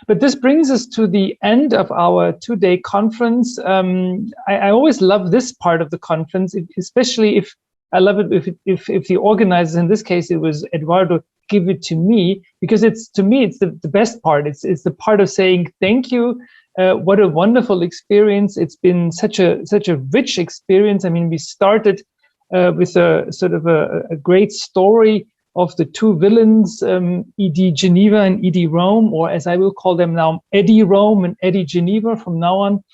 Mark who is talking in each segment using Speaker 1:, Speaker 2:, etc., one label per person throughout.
Speaker 1: But this brings us to the end of our two-day conference. I always love this part of the conference, especially if I love it if the organizers, in this case it was Eduardo, give it to me, because to me it's the best part. It's the part of saying thank you. What a wonderful experience! It's been such a rich experience. I mean, we started with a sort of a great story of the two villains, ED Geneva and ED Rome, or as I will call them now, Eddie Rome and Eddie Geneva from now on.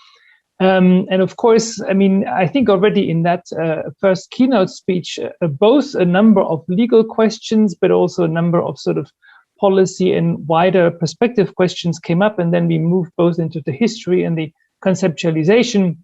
Speaker 1: And of course, I mean, I think already in that first keynote speech, both a number of legal questions, but also a number of sort of policy and wider perspective questions came up. And then we moved both into the history and the conceptualization.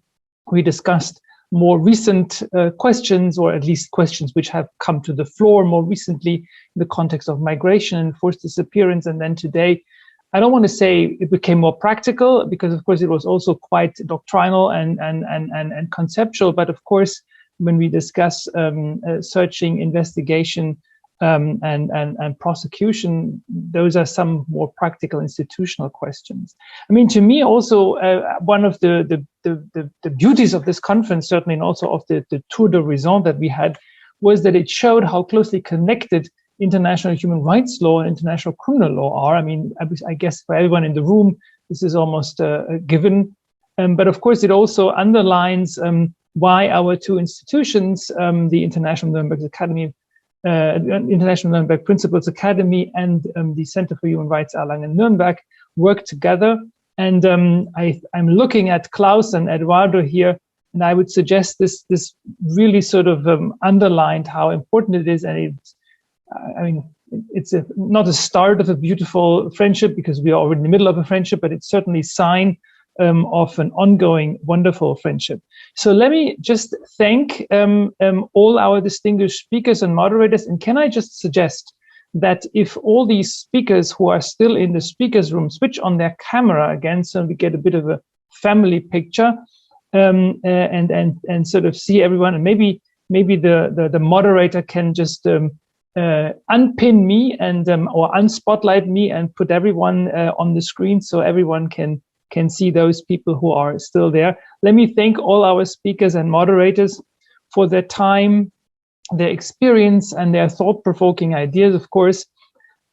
Speaker 1: We discussed more recent questions, or at least questions which have come to the floor more recently in the context of migration and forced disappearance. And then today, I don't want to say it became more practical, because of course it was also quite doctrinal and conceptual. But of course, when we discuss searching, investigation, and prosecution, those are some more practical institutional questions. I mean, to me also, one of the beauties of this conference, certainly, and also of the tour d'horizon that we had, was that it showed how closely connected international human rights law and international criminal law are. I mean, I guess for everyone in the room, this is almost a given. But of course, it also underlines why our two institutions, the International Nuremberg Academy, International Nuremberg Principles Academy, and the Center for Human Rights Erlangen-Nürnberg, work together. And I'm looking at Klaus and Eduardo here, and I would suggest this really sort of underlined how important it is. And I mean, it's not a start of a beautiful friendship, because we are already in the middle of a friendship, but it's certainly a sign of an ongoing, wonderful friendship. So let me just thank all our distinguished speakers and moderators. And can I just suggest that if all these speakers who are still in the speakers room switch on their camera again, so we get a bit of a family picture, and sort of see everyone, and maybe the moderator can just unpin me and or unspotlight me and put everyone on the screen, so everyone can see those people who are still there. Let me thank all our speakers and moderators for their time, their experience, and their thought-provoking ideas, of course.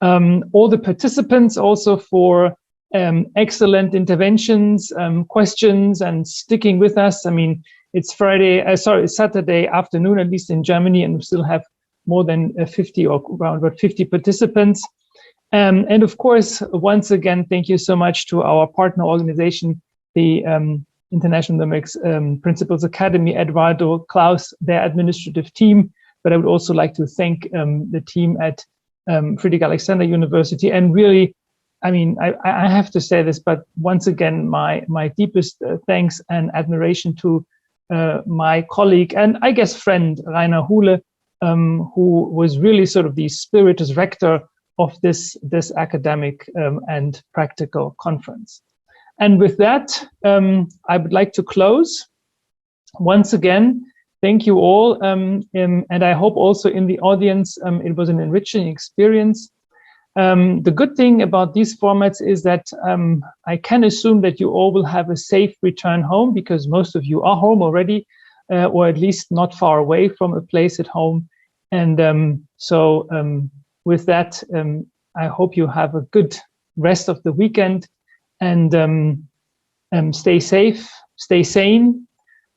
Speaker 1: All the participants also for excellent interventions, questions, and sticking with us. I mean, it's Saturday afternoon, at least in Germany, and we still have more than 50 or around about 50 participants. And of course, once again, thank you so much to our partner organization, the International Nuremberg Principles Academy, Eduardo, Klaus, their administrative team. But I would also like to thank the team at Friedrich-Alexander-Universität. And really, I mean, I have to say this, but once again, my deepest thanks and admiration to my colleague and I guess friend, Rainer Huhle, who was really sort of the spiritus rector of this academic and practical conference. And with that, I would like to close. Once again, thank you all. And I hope also in the audience, it was an enriching experience. The good thing about these formats is that I can assume that you all will have a safe return home, because most of you are home already, or at least not far away from a place at home. And with that, I hope you have a good rest of the weekend, and stay safe, stay sane,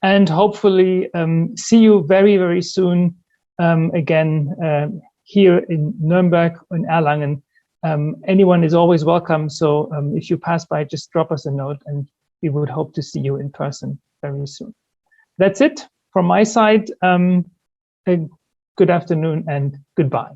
Speaker 1: and hopefully see you very, very soon again here in Nuremberg, in Erlangen. Anyone is always welcome. So if you pass by, just drop us a note, and we would hope to see you in person very soon. That's it from my side. Good afternoon and goodbye.